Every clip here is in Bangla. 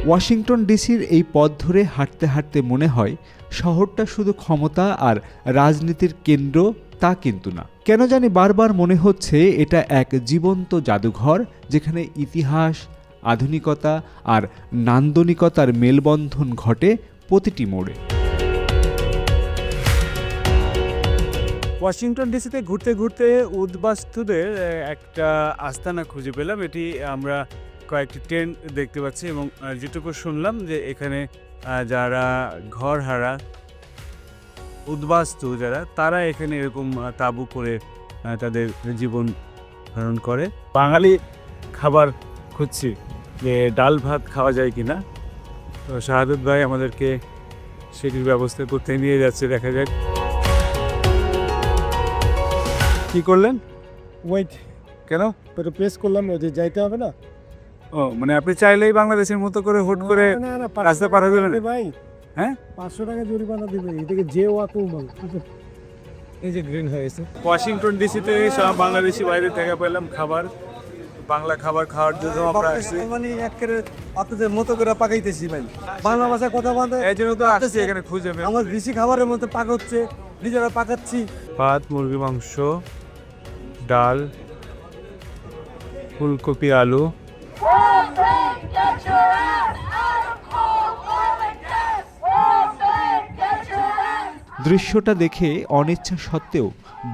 ওয়াশিংটন ডিসির এই পথ ধরে হাঁটতে হাঁটতে মনে হয় শহরটা শুধু ক্ষমতা আর রাজনীতির কেন্দ্র, তা কিন্তু না। কেন জানি বারবার মনে হচ্ছে এটা এক জীবন্ত জাদুঘর, যেখানে ইতিহাস, আধুনিকতা আর নান্দনিকতার মেলবন্ধন ঘটে প্রতিটি মোড়ে। ওয়াশিংটন ডিসিতে ঘুরতে ঘুরতে উদ্বাস্তুদের একটা আস্তানা খুঁজে পেলাম। এটি আমরা কয়েকটি টেন্ট দেখতে পাচ্ছি এবং যেটুকু শুনলাম যে এখানে যারা ঘর হারা উদ্বাস্তু যারা, তারা এখানে এরকম তাঁবু করে তাদের জীবন ধারণ করে। বাঙালি খাবার খুঁজছি যে ডাল ভাত খাওয়া যায় কিনা, তো শাহাদত ভাই আমাদেরকে সেটির ব্যবস্থা করতে নিয়ে যাচ্ছে, দেখা যাক। কি করলেন? ওয়েট কেন? ওটা প্রেস করলাম, ওই যে যাইতে হবে না। ও মানে আপনি চাইলেই বাংলাদেশের মতো করে হুট করে রাস্তা পার হয়ে গেলেন? ভাই হ্যাঁ, 500 টাকা জরিমানা দিবে, এটাকে যে ওয়াকু বল। এই যে গ্রিন হয়ে গেছে। ওয়াশিংটন ডিসিতে সব বাংলাদেশি বাইরে থেকে পেলাম খাবার, বাংলা খাবার খাওয়ার জন্য আমরা আসছি। মানে একেবারে আপনাদের মতো করে পাকাইতেছি ভাই, বাংলা ভাষায় কথা বলতে। এই জন্য তো আসছি এখানে খুঁজে পেয়ে। আমার দেশি খাবারের মধ্যে পাক হচ্ছে, নিজেরা পাকাচ্ছি। ভাত, মুরগি মাংস, ডাল, ফুলকপি, আলু। দৃশ্যটা দেখে অনিচ্ছা সত্ত্বেও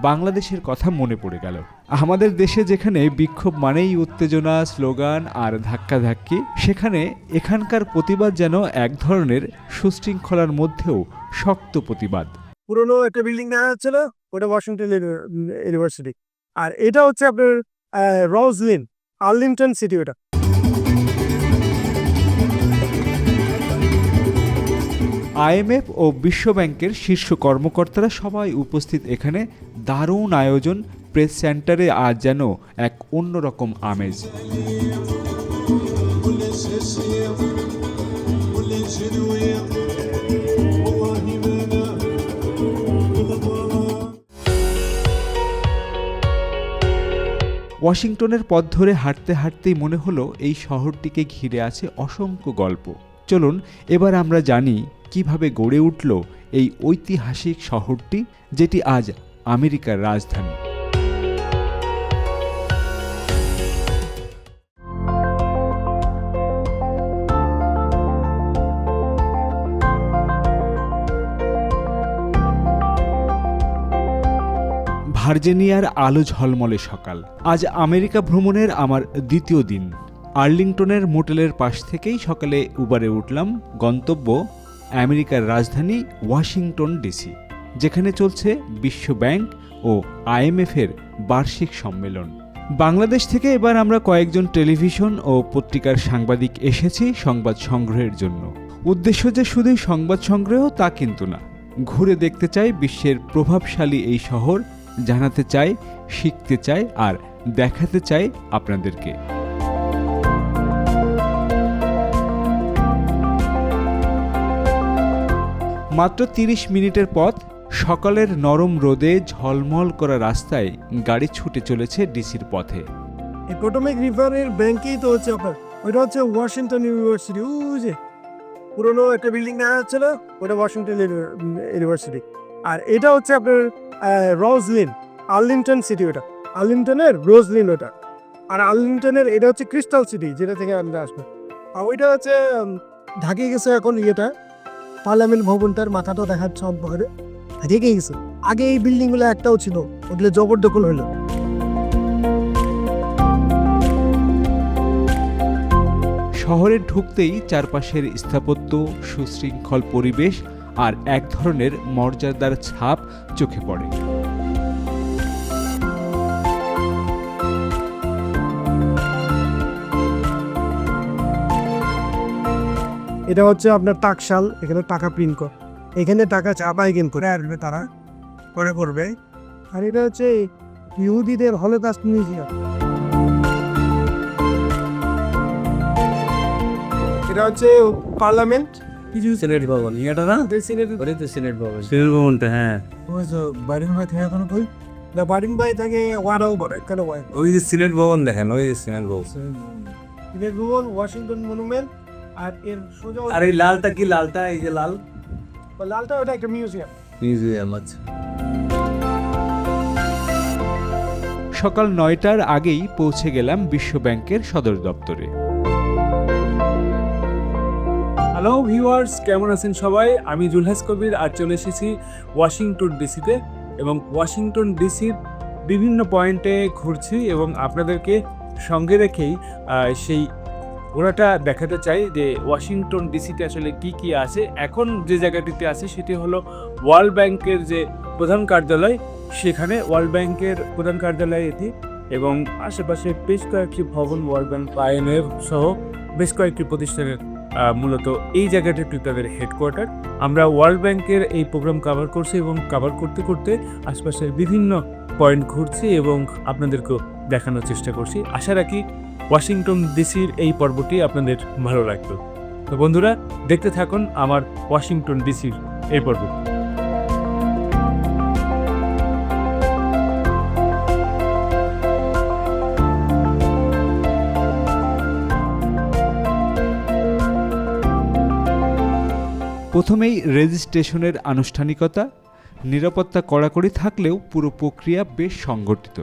বাংলাদেশের কথা মনে পড়ে গেল। আমাদের দেশে যেখানে বিক্ষোভ মানেই উত্তেজনা, স্লোগান আর ধাক্কাধাক্কি, সেখানে এখানকার প্রতিবাদ যেন এক ধরনের সুশৃঙ্খলার মধ্যেও শক্ত প্রতিবাদ। পুরোনো একটা বিল্ডিং দেখা যাচ্ছে না, ওটা ওয়াশিংটন ইউনিভার্সিটি। আর এটা হচ্ছে আপনার রোজলিন, আর্লিংটন সিটি। ওটা আইএমএফ ও বিশ্বব্যাংকের শীর্ষ কর্মকর্তারা সবাই উপস্থিত এখানে। দারুণ আয়োজন। প্রেস সেন্টারে আজ যেন এক অন্যরকম আমেজ। ওয়াশিংটনের পথ ধরে হাঁটতে হাঁটতেই মনে হলো এই শহরটিকে ঘিরে আছে অসংখ্য গল্প। চলুন এবার আমরা জানি কিভাবে গড়ে উঠল এই ঐতিহাসিক শহরটি, যেটি আজ আমেরিকার রাজধানী। ভার্জিনিয়ার আলো ঝলমলে সকাল। আজ আমেরিকা ভ্রমণের আমার দ্বিতীয় দিন। আর্লিংটনের মোটেলের পাশ থেকেই সকালে উবারে উঠলাম। গন্তব্য আমেরিকার রাজধানী ওয়াশিংটন ডিসি, যেখানে চলছে বিশ্ব ব্যাংক ও আইএমএফের বার্ষিক সম্মেলন। বাংলাদেশ থেকে এবার আমরা কয়েকজন টেলিভিশন ও পত্রিকার সাংবাদিক এসেছি সংবাদ সংগ্রহের জন্য। উদ্দেশ্য যে শুধুই সংবাদ সংগ্রহ তা কিন্তু না। ঘুরে দেখতে চাই বিশ্বের প্রভাবশালী এই শহর, জানাতে চাই, শিখতে চাই আর দেখাতে চাই আপনাদেরকে। মাত্র 30 মিনিটের পথ। সকালের নরম রোদে ঝলমল করা রাস্তায় গাড়ি ছুটে চলেছে ডিসির পথে। এই পোটোমেক রিভারের ব্যাংকেই তো হচ্ছে আপনার, ওইটা হচ্ছে ওয়াশিংটন ইউনিভার্সিটি। ওই যে পুরোনো একটা বিল্ডিং দেখা যাচ্ছে না, ওটা ওয়াশিংটন ইউনিভার্সিটি। আর এটা হচ্ছে আপনার রোজলিন, আর্লিংটন সিটি। ওটা আর্লিংটনের রোজলিন ওটা। আর আর্লিংটনের এটা হচ্ছে ক্রিস্টাল সিটি, যেটা থেকে আমরা আসবো। আর ওইটা হচ্ছে ঢাকে গেছে এখন ইয়েটা, পার্লামেন্ট ভবনটার মাথাটা দেখাচ্ছে অন্ধকারে ঢেকে গেছে। আগে এই বিল্ডিং গুলো একটাও ছিল, ওগুলো জবরদখল হলো। শহরে ঢুকতেই চারপাশের স্থাপত্য, সুশৃঙ্খল পরিবেশ আর এক ধরনের মর্যাদার ছাপ চোখে পড়ে। এটা হচ্ছে আপনার টাকশাল, এখানে টাকা প্রিন্ট করে, এখানে টাকা চাপাই কিন করে আসবে তারা করে করবে। আর এটা হচ্ছে ইহুদিদের হলোকাস্ট মিউজিয়াম। এটা হচ্ছে পার্লামেন্ট, কিছু সিনেট ভবন এটা না, সিনেট, ওটাই তো সিনেট ভবন। সিনেট ভবনটা, হ্যাঁ। ওই যে বাইরেন ভাই থেকে এখনো কই না, বাইরেন ভাই থেকে ওয়ারাও বলে কেন ওয়াই। ওই যে সিনেট ভবন দেখেন, ওই যে সিনেট ভবন। সিনেট ভবন, ওয়াশিংটন মনুমেন্ট, আর এর সোজা আর এই লালটা কি লালটা এই যে লাল লালটা ওটা একটা মিউজিয়াম। মিউজিয়াম আছে। সকাল 9টার আগেই পৌঁছে গেলাম বিশ্ব ব্যাংকের সদর দপ্তরে। হ্যালো ভিউয়ার্স, কেমন আছেন সবাই? আমি জুলহাস কবির আর চলে এসেছি ওয়াশিংটন ডিসিতে এবং ওয়াশিংটন ডিসির বিভিন্ন পয়েন্টে ঘুরছি এবং আপনাদেরকে সঙ্গে রেখেই সেই ঘোরাটা দেখাতে চাই যে ওয়াশিংটন ডিসিতে আসলে কি কি আছে। এখন যে জায়গাটিতে আছে সেটি হলো ওয়ার্ল্ড ব্যাংকের যে প্রধান কার্যালয়, সেখানে ওয়ার্ল্ড ব্যাংকের প্রধান কার্যালয় এটি এবং আশেপাশে বেশ কয়েকটি ভবন, ওয়ার্ল্ড ব্যাংক, IMF সহ বেশ কয়েকটি প্রতিষ্ঠানের মূলত এই জায়গাটি তাদের হেডকোয়ার্টার। আমরা ওয়ার্ল্ড ব্যাংকের এই প্রোগ্রাম কভার করছি এবং কভার করতে করতে আশপাশের বিভিন্ন পয়েন্ট ঘুরছি এবং আপনাদেরকেও দেখানোর চেষ্টা করছি। আশা রাখি ওয়াশিংটন ডিসির এই পর্বটি আপনাদের ভালো লাগবে। তো বন্ধুরা, দেখতে থাকুন আমার ওয়াশিংটন ডিসির এই পর্ব। প্রথমেই রেজিস্ট্রেশনের আনুষ্ঠানিকতা। নিরাপত্তা কড়াকড়ি থাকলেও পুরো প্রক্রিয়া বেশ সংগঠিত।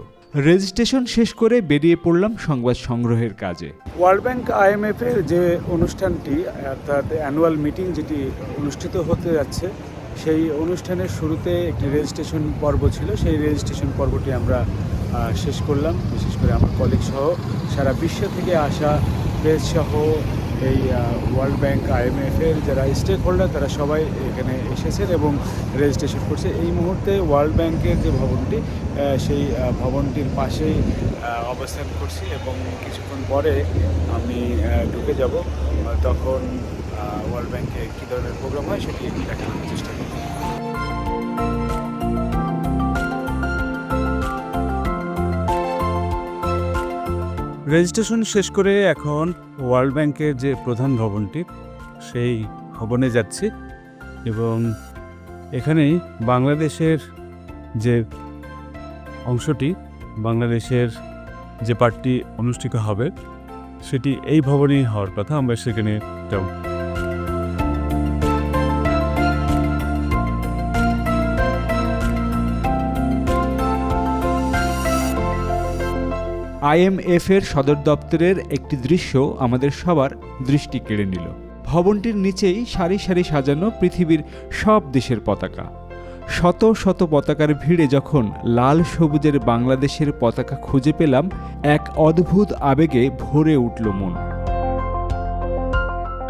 রেজিস্ট্রেশন শেষ করে বেরিয়ে পড়লাম সংবাদ সংগ্রহের কাজে। ওয়ার্ল্ড ব্যাংক IMF এর যে অনুষ্ঠানটি, অর্থাৎ অ্যানুয়াল মিটিং যেটি অনুষ্ঠিত হতে যাচ্ছে, সেই অনুষ্ঠানের শুরুতে একটি রেজিস্ট্রেশন পর্ব ছিল। সেই রেজিস্ট্রেশন পর্বটি আমরা শেষ করলাম। বিশেষ করে আমার কলিগ সহ সারা বিশ্ব থেকে আসা প্রেস সহ এই ওয়ার্ল্ড ব্যাংক IMF এর যারা স্টেক হোল্ডার তারা সবাই এখানে এসেছেন এবং রেজিস্ট্রেশন করছে। এই মুহূর্তে ওয়ার্ল্ড ব্যাংকের যে ভবনটি, সেই ভবনটির পাশেই অবস্থান করছি এবং কিছুক্ষণ পরে আমি ঢুকে যাব। তখন ওয়ার্ল্ড ব্যাংকে কী ধরনের প্রোগ্রাম হয় সেটি দেখানোর চেষ্টা করব। রেজিস্ট্রেশন শেষ করে এখন ওয়ার্ল্ড ব্যাংকের যে প্রধান ভবনটি, সেই ভবনে যাচ্ছি এবং এখানেই বাংলাদেশের যে অংশটি, বাংলাদেশের যে পার্টটি অনুষ্ঠিত হবে সেটি এই ভবনেই হওয়ার কথা। আমরা সেখানে যাব। IMF এর সদর দপ্তরের একটি দৃশ্য আমাদের সবার দৃষ্টি কেড়ে নিল। ভবনটির নিচেই সারি সারি সাজানো পৃথিবীর সব দেশের পতাকা। শত শত পতাকার ভিড়ে যখন লাল সবুজের বাংলাদেশের পতাকা খুঁজে পেলাম, এক অদ্ভুত আবেগে ভরে উঠল মন।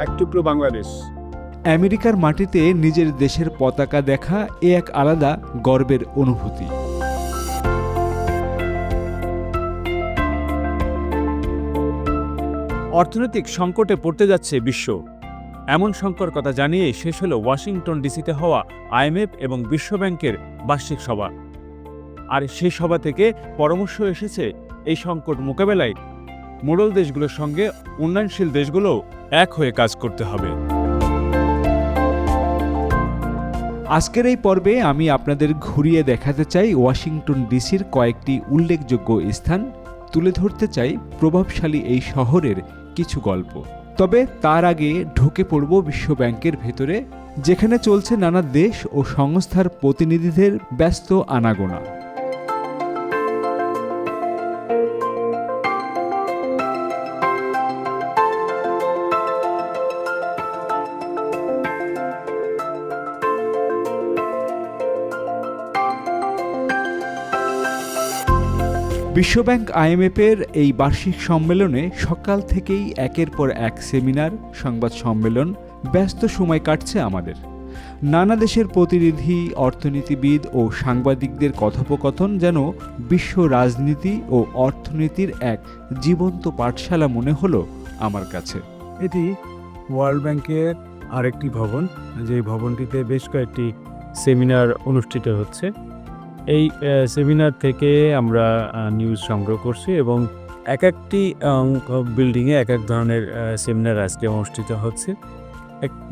এক টুকরো বাংলাদেশ। আমেরিকার মাটিতে নিজের দেশের পতাকা দেখা এ এক আলাদা গর্বের অনুভূতি। অর্থনৈতিক সংকটে পড়তে যাচ্ছে বিশ্ব, এমন সংকট কথা জানিয়ে শেষ হলো ওয়াশিংটন ডিসিতে হওয়া IMF এবং বিশ্ব ব্যাংকের বার্ষিক সভা। আর সেই সভা থেকে পরামর্শ এসেছে এই সংকট মোকাবেলায় মোডল দেশগুলোর সঙ্গে উন্নয়নশীল দেশগুলো এক হয়ে কাজ করতে হবে। আজকের এই পর্বে আমি আপনাদের ঘুরিয়ে দেখাতে চাই ওয়াশিংটন ডিসির কয়েকটি উল্লেখযোগ্য স্থান, তুলে ধরতে চাই প্রভাবশালী এই শহরের কিছু গল্প। তবে তার আগে ঢুকে পড়ব বিশ্ব ব্যাংকের ভেতরে, যেখানে চলছে নানা দেশ ও সংস্থার প্রতিনিধিদের ব্যস্ত আনাগোনা। বিশ্বব্যাংক IMF এর এই বার্ষিক সম্মেলনে সকাল থেকেই একের পর এক সেমিনার, সংবাদ সম্মেলন, ব্যস্ত সময় কাটছে আমাদের। নানা দেশের প্রতিনিধি, অর্থনীতিবিদ ও সাংবাদিকদের কথোপকথন যেন বিশ্ব রাজনীতি ও অর্থনীতির এক জীবন্ত পাঠশালা মনে হলো আমার কাছে। এটি ওয়ার্ল্ড ব্যাংকের আরেকটি ভবন, যে ভবনটিতে বেশ কয়েকটি সেমিনার অনুষ্ঠিত হচ্ছে। এই সেমিনার থেকে আমরা নিউজ সংগ্রহ করছি এবং এক একটি বিল্ডিংয়ে এক এক ধরনের সেমিনার আজকে অনুষ্ঠিত হচ্ছে।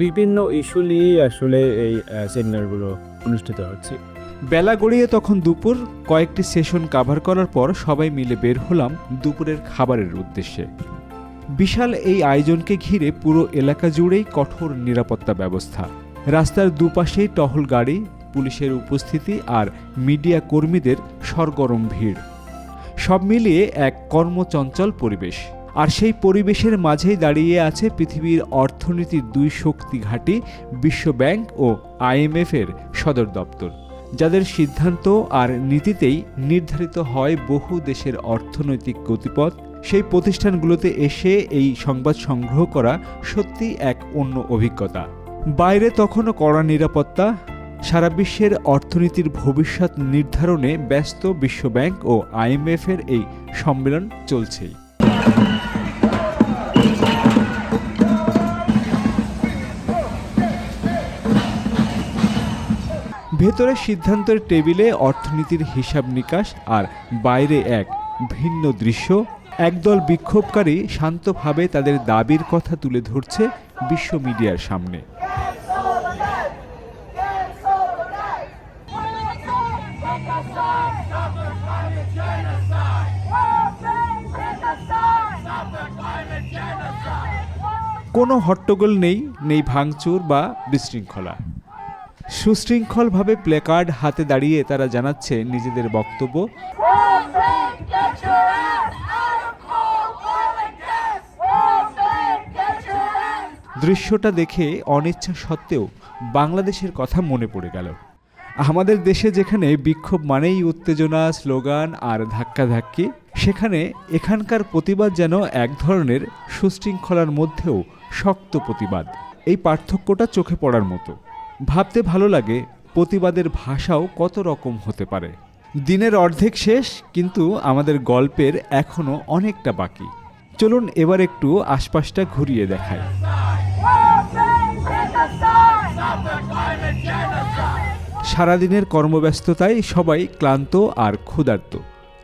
বিভিন্ন ইস্যু নিয়ে আসলে এই সেমিনারগুলো অনুষ্ঠিত হচ্ছে। বেলা গড়িয়ে তখন দুপুর। কয়েকটি সেশন কভার করার পর সবাই মিলে বের হলাম দুপুরের খাবারের উদ্দেশ্যে। বিশাল এই আয়োজনকে ঘিরে পুরো এলাকা জুড়েই কঠোর নিরাপত্তা ব্যবস্থা। রাস্তার দুপাশেই টহল গাড়ি, পুলিশের উপস্থিতি আর মিডিয়া কর্মীদের সরগরম ভিড়। সব মিলিয়ে এক কর্মচঞ্চল পরিবেশ। আর সেই পরিবেশের মাঝেই দাঁড়িয়ে আছে পৃথিবীর অর্থনীতির দুই শক্তি ঘাঁটি বিশ্বব্যাংক ও IMF-এর সদর দপ্তর, যাদের সিদ্ধান্ত আর নীতিতেই নির্ধারিত হয় বহু দেশের অর্থনৈতিক গতিপথ। সেই প্রতিষ্ঠানগুলোতে এসে এই সংবাদ সংগ্রহ করা সত্যি এক অন্য অভিজ্ঞতা। বাইরে তখনও কড়া নিরাপত্তা, সারা বিশ্বের অর্থনীতির ভবিষ্যৎ নির্ধারণে ব্যস্ত বিশ্বব্যাংক ও IMF-এর এই সম্মেলন চলছেই। ভেতরে সিদ্ধান্তের টেবিলে অর্থনীতির হিসাব নিকাশ, আর বাইরে এক ভিন্ন দৃশ্য। একদল বিক্ষোভকারী শান্তভাবে তাদের দাবির কথা তুলে ধরছে বিশ্ব মিডিয়ার সামনে। কোনো হট্টগোল নেই, নেই ভাঙচুর বা বিশৃঙ্খলা। সুশৃঙ্খলভাবে প্ল্যাকার্ড হাতে দাঁড়িয়ে তারা জানাচ্ছে নিজেদের বক্তব্য। দৃশ্যটা দেখে অনিচ্ছা সত্ত্বেও বাংলাদেশের কথা মনে পড়ে গেল। আমাদের দেশে যেখানে বিক্ষোভ মানেই উত্তেজনা, স্লোগান আর ধাক্কাধাক্কি, সেখানে এখানকার প্রতিবাদ যেন এক ধরনের সুশৃঙ্খলার মধ্যেও শক্ত প্রতিবাদ। এই পার্থক্যটা চোখে পড়ার মতো। ভাবতে ভালো লাগে প্রতিবাদের ভাষাও কত রকম হতে পারে। দিনের অর্ধেক শেষ, কিন্তু আমাদের গল্পের এখনো অনেকটা বাকি। চলুন এবার একটু আশপাশটা ঘুরিয়ে দেখাই। সারাদিনের কর্মব্যস্ততায় সবাই ক্লান্ত আর ক্ষুধার্ত,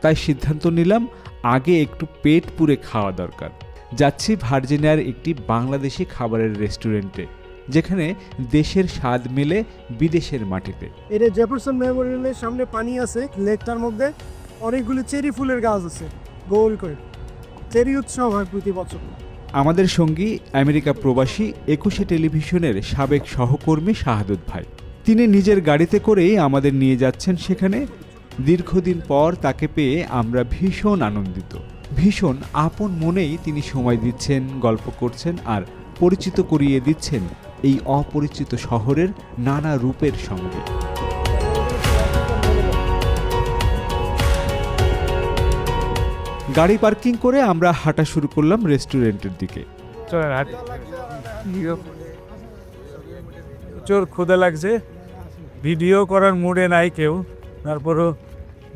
তাই সিদ্ধান্ত নিলাম আগে একটু পেট পুরে খাওয়া দরকার। যাচ্ছি ভার্জিনিয়ার একটি বাংলাদেশি খাবারের রেস্টুরেন্টে, যেখানে দেশের স্বাদ মেলে বিদেশের মাটিতে। এটা জেফারসন মেমোরিয়ালের সামনে পানি আছে, লেকটার মধ্যে অনেকগুলি চেরি ফুলের গাছ আছে, গোল করে। চেরি উৎসব হয় প্রতি বছর। আমাদের সঙ্গী আমেরিকা প্রবাসী 21 টেলিভিশনের সাবেক সহকর্মী শাহাদুত ভাই। তিনি নিজের গাড়িতে করেই আমাদের নিয়ে যাচ্ছেন সেখানে। দীর্ঘদিন পর তাকে পেয়ে আমরা ভীষণ আনন্দিত। ভীষণ আপন মনেই তিনি সময় দিচ্ছেন, গল্প করছেন আর পরিচিত করিয়ে দিচ্ছেন এই অপরিচিত শহরের নানা রূপের সঙ্গে। গাড়ি পার্কিং করে আমরা হাঁটা শুরু করলাম রেস্টুরেন্টের দিকে। প্রচুর ক্ষুধা লাগছে, ভিডিও করার মুডে নাই কেউ, তারপরও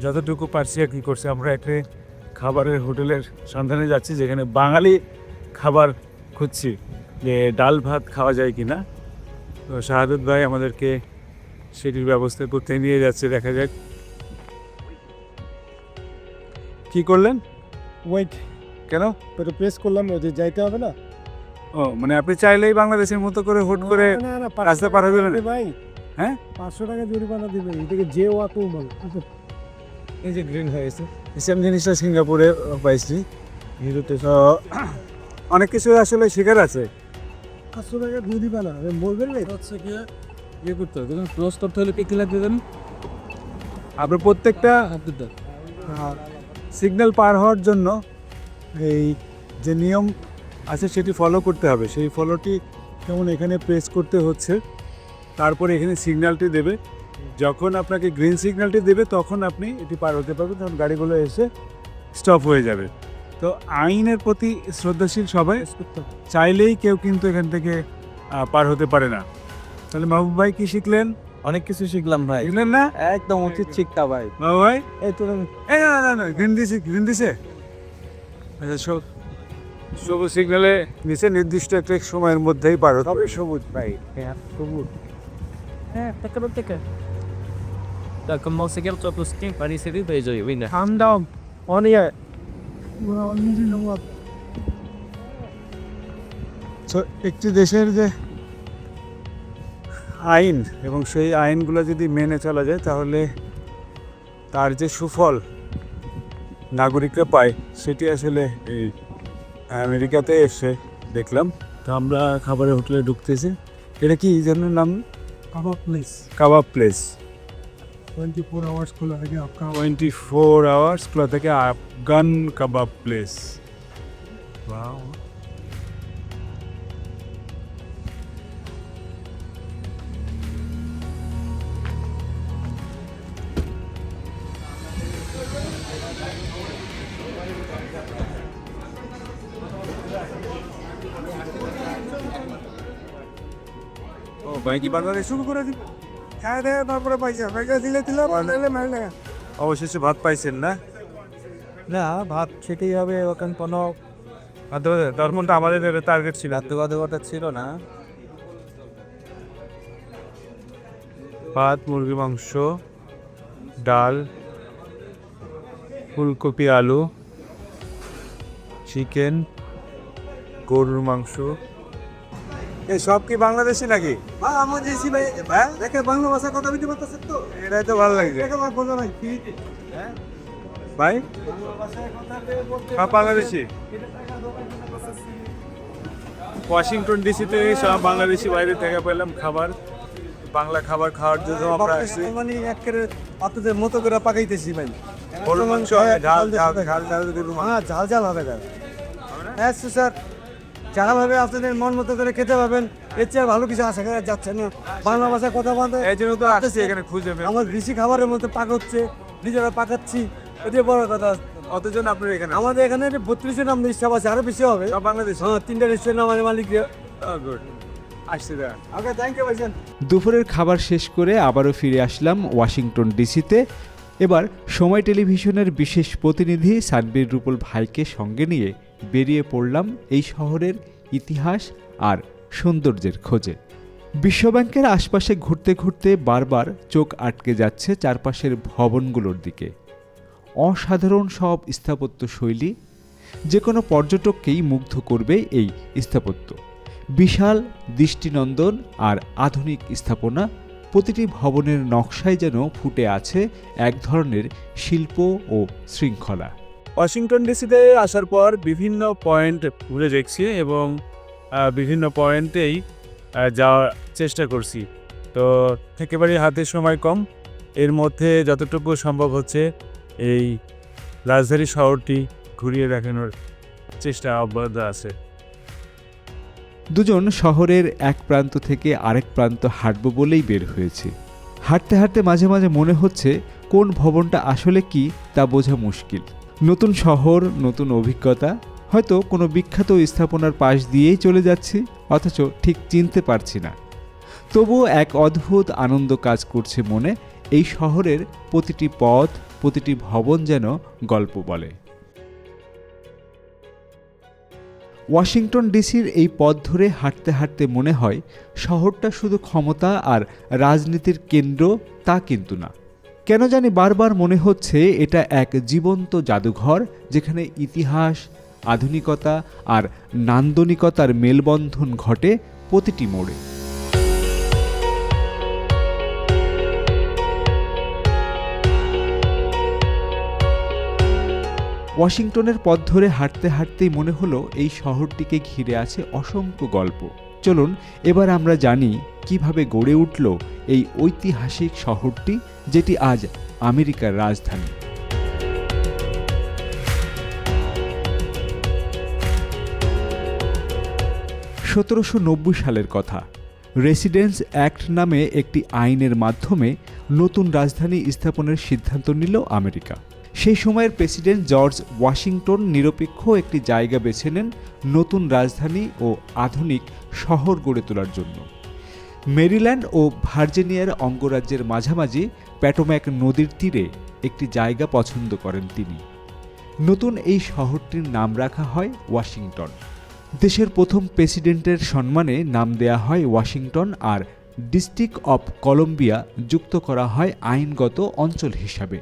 যতটুকু পারছি আর কি করছে। আমরা একটা খাবারের হোটেলের সন্ধানে যাচ্ছি যেখানে বাঙালি খাবার খুঁজছি, যে ডাল ভাত খাওয়া যায় কিনা। তো শাহাদুত ভাই আমাদেরকে সেটির ব্যবস্থা করতে নিয়ে যাচ্ছে, দেখা যাক কি করলেন। ওয়েট কেন? ওটা প্রেস করলাম, ওই যে যাইতে হবে না। ও মানে আপনি চাইলেই বাংলাদেশের মতো করে হুট করে রাস্তা পার হয়ে গেলেন? ভাই হ্যাঁ, 500 টাকা জরিমানা দিবে, এটাকে যে ওয়াতো বল। এই যে গ্রিন হয়েছে, সেম জিনিসটা সিঙ্গাপুরে পাইছি। তো অনেক কিছু আসলে শেখার আছে। 500 টাকা জরিমানা বলবেন না, হচ্ছে কি ইয়ে করতে হবে, ক্লোজ করতে হলে কি লাগবে জানেন? আপনার প্রত্যেকটা সিগন্যাল পার হওয়ার জন্য এই যে নিয়ম আছে সেটি ফলো করতে হবে। সেই ফলোটি যেমন এখানে প্রেস করতে হচ্ছে, তারপরে এখানে সিগন্যালটি দেবে। যখন আপনাকে গ্রিন সিগন্যালটি দেবে তখন আপনি এটি পার হতে পারবেন, তখন গাড়িগুলো এসে স্টপ হয়ে যাবে। তো আইনের প্রতি শ্রদ্ধাশীল সবাই, চাইলেই কেউ কিন্তু এখান থেকে পার হতে পারে না। তাহলে মাহবুব ভাই কি শিখলেন? অনেক কিছু শিখলাম ভাই, শিখলেন না? একদম উচিত শিক্ষা ভাই। মাহবুব ভাই এই তো এই না গ্রিন দিছে। আচ্ছা, সবুজ সিগন্যালে নিচে নির্দিষ্ট একটা সময়ের মধ্যেই পার হতে হবে। সবুজ ভাই, হ্যাঁ সবুজ। Teka. Da kan man sikkert ta på sting på de ser ut som de vinner. calm down on here. তো একটি দেশের যে আইন এবং সেই আইনগুলো যদি মেনে চলা যায় তাহলে তার যে সুফল নাগরিকরা পায় সেটি আসলে এই আমেরিকাতে এসে দেখলাম। তো আমরা খাবারের হোটেলে ঢুকতেছি। এটা কি যেন নাম? কাবাব প্লেস কাবাব প্লেস। 24 আওয়ার্স খোলা থাকে আপনার 24 আওয়ার্স খোলা থেকে আফগান কাবাব প্লেস। ওয়াও। ও ভাই কি বাংলাদেশ শুরু করে দিল? খায় দেয় তারপরে পয়সা দিলে নাহলে মারলে অবশেষে ভাত পাইছেন না? না ভাত খেতেই হবে ওখানে কোনো তার মধ্যে আমাদের টার্গেট ছিল। বাধ্যবাধকতা ছিল না। ভাত, মুরগি মাংস, ডাল, ফুলকপি আলু, চিকেন, গরুর মাংস। এই সব কি বাংলাদেশি নাকি? আমার দেশি ভাই হ্যাঁ দেখে বাংলা ভাষা কথা বলতে পারতেছেন তো? এটাই তো ভালো লাগছে দেখে আমার বোঝা নাই কি ভাই। সব বাংলাদেশি। ওয়াশিংটন ডিসিতে সব বাংলাদেশি বাইরে থেকে পেলাম খাবার। বাংলা খাবার খাওয়ার জন্য আমরা আসছি। মানে একেবারে আপনাদের মতো করে পাকাইতেছি ভাই। গরুর মাংস, ঝাল ঝাল ঝাল ঝাল গরুর মাংস। হ্যাঁ ঝাল ঝাল হবে হ্যাঁ স্যার, যারা ভাবে আপনাদের মন মতো করে খেতে পাবেন, এর চেয়ে ভালো কিছু আশা করা যাচ্ছে না। বাংলা ভাষায় কথা বলতে এই জন্য তো আসছি এখানে খুঁজে পেয়ে। আমার বেশি খাবারের মধ্যে পাক হচ্ছে, নিজেরা পাকাচ্ছি, এটাই বড় কথা। অতজন আপনার এখানে? আমাদের এখানে 32 নাম স্টাফ আছে, আরো বেশি হবে। সব বাংলাদেশ? হ্যাঁ 3টা রেস্টুরেন্ট আমাদের মালিক। গুড। আসছি দা। ওকে থ্যাংক ইউ ভাইজান। দুপুরের খাবার শেষ করে আবারও ফিরে আসলাম ওয়াশিংটন ডিসিতে। এবার সময় টেলিভিশনের বিশেষ প্রতিনিধি সানবীর রুপল ভাইকে সঙ্গে নিয়ে বেরিয়ে পড়লাম এই শহরের ইতিহাস আর সৌন্দর্যের খোঁজে। বিশ্বব্যাংকের আশপাশে ঘুরতে ঘুরতে বারবার চোখ আটকে যাচ্ছে চারপাশের ভবনগুলোর দিকে। অসাধারণ সব স্থাপত্য শৈলী, যে কোনো পর্যটককেই মুগ্ধ করবে এই স্থাপত্য। বিশাল দৃষ্টিনন্দন আর আধুনিক স্থাপনা, প্রতিটি ভবনের নকশায় যেন ফুটে আছে এক ধরনের শিল্প ও শৃঙ্খলা। ওয়াশিংটন ডিসিতে আসার পর বিভিন্ন পয়েন্ট ঘুরে দেখছি এবং বিভিন্ন পয়েন্টেই যাওয়ার চেষ্টা করছি। তো একেবারে হাতে সময় কম, এর মধ্যে যতটুকু সম্ভব হচ্ছে এই রাজধানী শহরটি ঘুরিয়ে দেখানোর চেষ্টা অব্যাহত আছে। দুজন শহরের এক প্রান্ত থেকে আরেক প্রান্ত হাঁটব বলেই বের হয়েছে। হাঁটতে হাঁটতে মাঝে মাঝে মনে হচ্ছে কোন ভবনটা আসলে কি তা বোঝা মুশকিল। নতুন শহর, নতুন অভিজ্ঞতা, হয়তো কোনো বিখ্যাত স্থাপনার পাশ দিয়েই চলে যাচ্ছি, অথচ ঠিক চিনতে পারছি না। তবুও এক অদ্ভুত আনন্দ কাজ করছে মনে। এই শহরের প্রতিটি পথ, প্রতিটি ভবন যেন গল্প বলে। ওয়াশিংটন ডিসির এই পথ ধরে হাঁটতে হাঁটতে মনে হয় শহরটা শুধু ক্ষমতা আর রাজনীতির কেন্দ্র, তা কিন্তু না। কেন জানি বারবার মনে হচ্ছে এটা এক জীবন্ত জাদুঘর, যেখানে ইতিহাস, আধুনিকতা আর নান্দনিকতার মেলবন্ধন ঘটে প্রতিটি মোড়ে। ওয়াশিংটনের পথ ধরে হাঁটতে হাঁটতেই মনে হলো এই শহরটিকে ঘিরে আছে অসংখ্য গল্প। চলুন এবার আমরা জানি কিভাবে গড়ে উঠল এই ঐতিহাসিক শহরটি, যেটি আজ আমেরিকার রাজধানী। 1790 সালের কথা। রেসিডেন্স অ্যাক্ট নামে একটি আইনের মাধ্যমে নতুন রাজধানী স্থাপনের সিদ্ধান্ত নিল আমেরিকা। সেই সময়ের প্রেসিডেন্ট জর্জ ওয়াশিংটন নিরপেক্ষ একটি জায়গা বেছে নেন নতুন রাজধানী ও আধুনিক শহর গড়ে তোলার জন্য। মেরিল্যান্ড ও ভার্জিনিয়ার অঙ্গরাজ্যের মাঝামাঝি প্যাটোম্যাক নদীর তীরে একটি জায়গা পছন্দ করেন তিনি। নতুন এই শহরটির নাম রাখা হয় ওয়াশিংটন। দেশের প্রথম প্রেসিডেন্টের সম্মানে নাম দেয়া হয় ওয়াশিংটন, আর ডিস্ট্রিক্ট অব কলম্বিয়া যুক্ত করা হয় আইনগত অঞ্চল হিসাবে।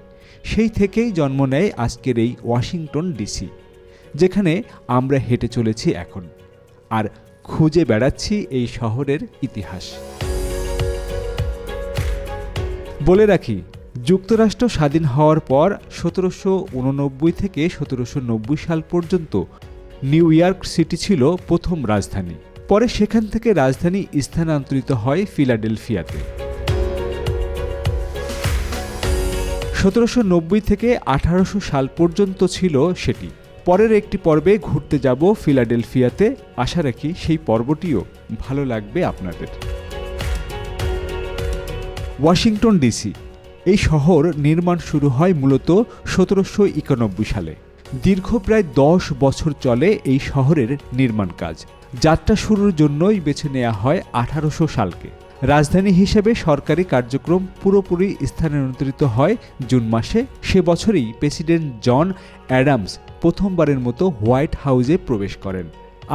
সেই থেকেই জন্ম নেয় আজকের এই ওয়াশিংটন ডিসি, যেখানে আমরা হেঁটে চলেছি এখন আর খুঁজে বেড়াচ্ছি এই শহরের ইতিহাস। বলে রাখি, যুক্তরাষ্ট্র স্বাধীন হওয়ার পর 1789 থেকে 1790 সাল পর্যন্ত নিউ ইয়র্ক সিটি ছিল প্রথম রাজধানী। পরে সেখান থেকে রাজধানী স্থানান্তরিত হয় ফিলাডেলফিয়াতে। 1790 থেকে 1800 সাল পর্যন্ত ছিল সেটি। পরের একটি পর্বে ঘুরতে যাব ফিলাডেলফিয়াতে। আশা রাখি সেই পর্বটিও ভালো লাগবে আপনাদের। Washington DC. এই শহর নির্মাণ শুরু হয় মূলত 1791 সালে। দীর্ঘ প্রায় 10 বছর চলে এই শহরের নির্মাণ কাজ। যাত্রা শুরুর জন্যই বেছে নেওয়া হয় 1800 সালকে। রাজধানী হিসেবে সরকারি কার্যক্রম পুরোপুরি স্থানান্তরিত হয় জুন মাসে। সে বছরই প্রেসিডেন্ট জন অ্যাডামস প্রথমবারের মতো হোয়াইট হাউসে প্রবেশ করেন।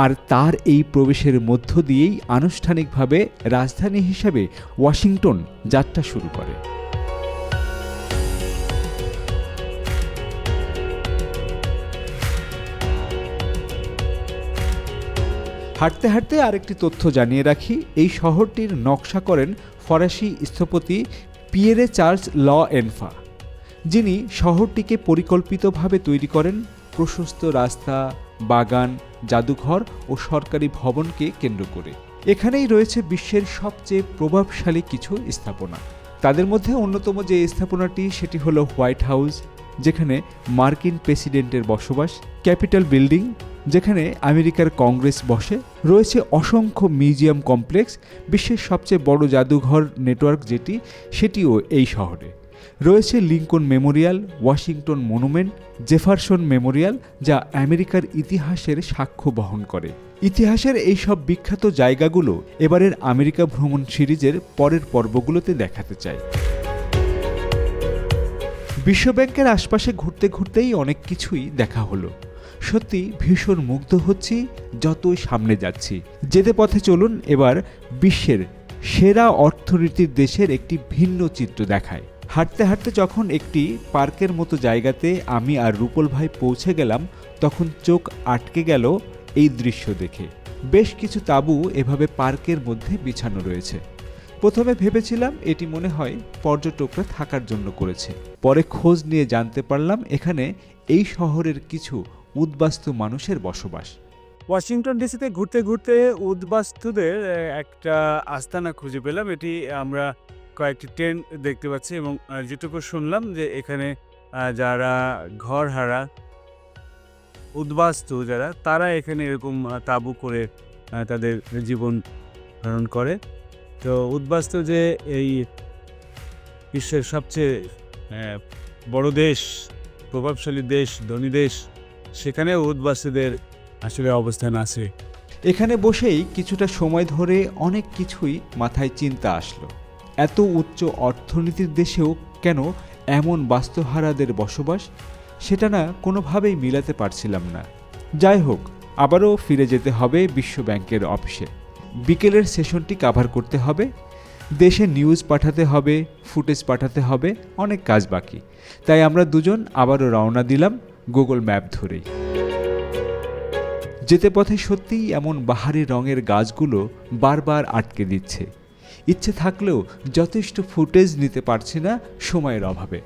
আর তার এই প্রবেশের মধ্য দিয়েই আনুষ্ঠানিকভাবে রাজধানী হিসেবে ওয়াশিংটন যাত্রা শুরু করে। হাঁটতে হাঁটতে আরেকটি তথ্য জানিয়ে রাখি, এই শহরটির নকশা করেন ফরাসি স্থপতি পিয়েরে চার্লস লএনফা, যিনি শহরটিকে পরিকল্পিতভাবে তৈরি করেন প্রশস্ত রাস্তা, বাগান, জাদুঘর ও সরকারি ভবনকে কেন্দ্র করে। এখানেই রয়েছে বিশ্বের সবচেয়ে প্রভাবশালী কিছু স্থাপনা। তাদের মধ্যে অন্যতম যে স্থাপনাটি সেটি হলো হোয়াইট হাউস, যেখানে মার্কিন প্রেসিডেন্টের বসবাস, ক্যাপিটাল বিল্ডিং, যেখানে আমেরিকার কংগ্রেস বসে, রয়েছে অসংখ্য মিউজিয়াম কমপ্লেক্স, বিশ্বের সবচেয়ে বড় জাদুঘর নেটওয়ার্ক যেটি সেটিও এই শহরে, রয়েছে Lincoln Memorial, Washington monument, Jefferson Memorial, যা আমেরিকার ইতিহাসের সাক্ষ্য বহন করে। ইতিহাসের এই সব বিখ্যাত জায়গাগুলো এবারের আমেরিকা ভ্রমণ সিরিজের পরের পর্বগুলোতে দেখাতে চাই। বিশ্বব্যাংকের আশপাশে ঘুরতে ঘুরতেই অনেক কিছুই দেখা হলো। সত্যি ভীষণ মুগ্ধ হচ্ছি যতই সামনে যাচ্ছি। যেতে পথে চলুন এবার বিশ্বের সেরা অর্থনীতির দেশের একটি ভিন্ন চিত্র দেখায়। হাঁটতে হাঁটতে যখন একটি পার্কের মতো জায়গাতে আমি আর রূপল ভাই পৌঁছে গেলাম, তখন চোখ আটকে গেল এই দৃশ্য দেখে। বেশ কিছু তাঁবু এভাবে পার্কের মধ্যে বিছানো রয়েছে। প্রথমে ভেবেছিলাম এটি মনে হয় পর্যটকরা থাকার জন্য করেছে। পরে খোঁজ নিয়ে জানতে পারলাম এখানে এই শহরের কিছু উদ্বাস্তু মানুষের বসবাস। ওয়াশিংটন ডিসিতে ঘুরতে ঘুরতে উদ্বাস্তুদের একটা আস্তানা খুঁজে পেলাম। এটি আমরা কয়েকটি টেন্ট দেখতে পাচ্ছি এবং যেটুকু শুনলাম যে এখানে যারা ঘর হারা উদ্বাস্তু যারা, তারা এখানে এরকম তাঁবু করে তাদের জীবন ধারণ করে। তো উদ্বাস্তু যে এই বিশ্বের সবচেয়ে বড় দেশ, প্রভাবশালী দেশ, ধনী দেশ, সেখানে উদ্বাস্তুদের আসলে অবস্থান আছে। এখানে বসেই কিছুটা সময় ধরে অনেক কিছুই মাথায় চিন্তা আসলো। এত উচ্চ অর্থনীতির দেশেও কেন এমন বাস্তুহারাদের বসবাস, সেটা না কোনোভাবেই মিলাতে পারছিলাম না। যাই হোক, আবারও ফিরে যেতে হবে বিশ্ব ব্যাংকের অফিসে। বিকেলের সেশনটি কভার করতে হবে, দেশে নিউজ পাঠাতে হবে, ফুটেজ পাঠাতে হবে, অনেক কাজ বাকি। তাই আমরা দুজন আবারও রওনা দিলাম গুগল ম্যাপ ধরেই। যেতে পথে সত্যিই এমন বাহারি রঙের গাছগুলো বারবার আটকে দিচ্ছে। ইচ্ছে থাকলেও যথেষ্ট ফুটেজ নিতে পারছি না সময়ের অভাবে।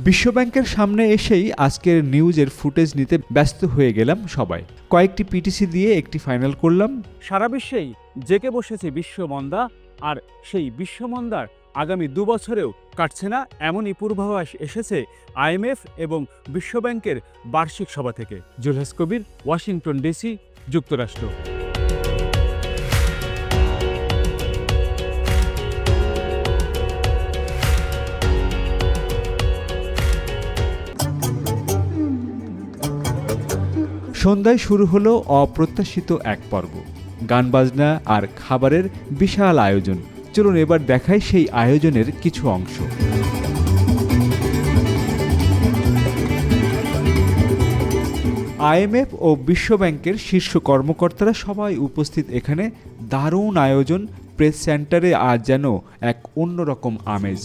বিশ্বব্যাংকের সামনে এসেই আজকের নিউজের ফুটেজ নিতে ব্যস্ত হয়ে গেলাম সবাই। কয়েকটি পিটিসি দিয়ে একটি ফাইনাল করলাম। সারা বিশ্বেই জেগে বসেছে বিশ্বমন্দা, আর সেই বিশ্বমন্দার আগামী 2 বছরেও কাটছে না, এমনই পূর্বাভাস এসেছে IMF এবং বিশ্বব্যাংকের বার্ষিক সভা থেকে। জুলহাস কবির, ওয়াশিংটন ডিসি, যুক্তরাষ্ট্র। সন্ধ্যায় শুরু হলো অপ্রত্যাশিত এক পর্ব, গান বাজনা আর খাবারের বিশাল আয়োজন। চলুন এবার দেখাই সেই আয়োজনের কিছু অংশ। IMF ও বিশ্বব্যাংকের শীর্ষ কর্মকর্তারা সবাই উপস্থিত এখানে। দারুণ আয়োজন। প্রেস সেন্টারে আজ যেন এক অন্যরকম আমেজ।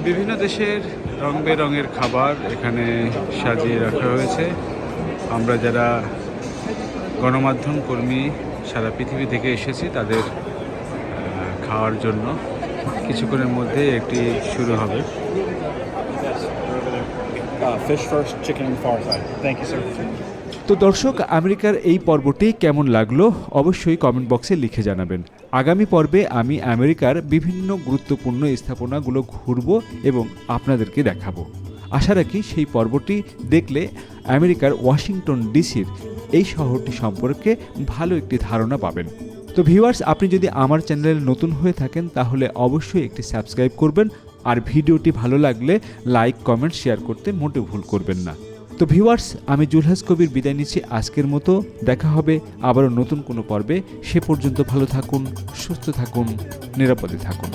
বিভিন্ন দেশের রং বেরঙের খাবার এখানে সাজিয়ে রাখা হয়েছে। আমরা যারা গণমাধ্যম কর্মী সারা পৃথিবী থেকে এসেছি তাদের খাওয়ার জন্য। কিছুক্ষণের মধ্যে একটি শুরু হবে। Fish first, chicken far side. Thank you, sir. তো দর্শক, আমেরিকার এই পর্বটি কেমন লাগলো অবশ্যই কমেন্ট বক্সে লিখে জানাবেন। আগামী পর্বে আমি আমেরিকার বিভিন্ন গুরুত্বপূর্ণ স্থাপনাগুলো ঘুরব এবং আপনাদেরকে দেখাবো। আশা রাখি সেই পর্বটি দেখলে আমেরিকার ওয়াশিংটন ডিসির এই শহরটি সম্পর্কে ভালো একটি ধারণা পাবেন। তো ভিউয়ার্স, আপনি যদি আমার চ্যানেলে নতুন হয়ে থাকেন তাহলে অবশ্যই একটি সাবস্ক্রাইব করবেন, আর ভিডিওটি ভালো লাগলে লাইক, কমেন্ট, শেয়ার করতে মোটেও ভুল করবেন না। তো ভিউয়ার্স, আমি জুলহাস কবির বিদায় নিচ্ছি আজকের মতো। দেখা হবে আবারও নতুন কোনো পর্বে। সে পর্যন্ত ভালো থাকুন, সুস্থ থাকুন, নিরাপদে থাকুন।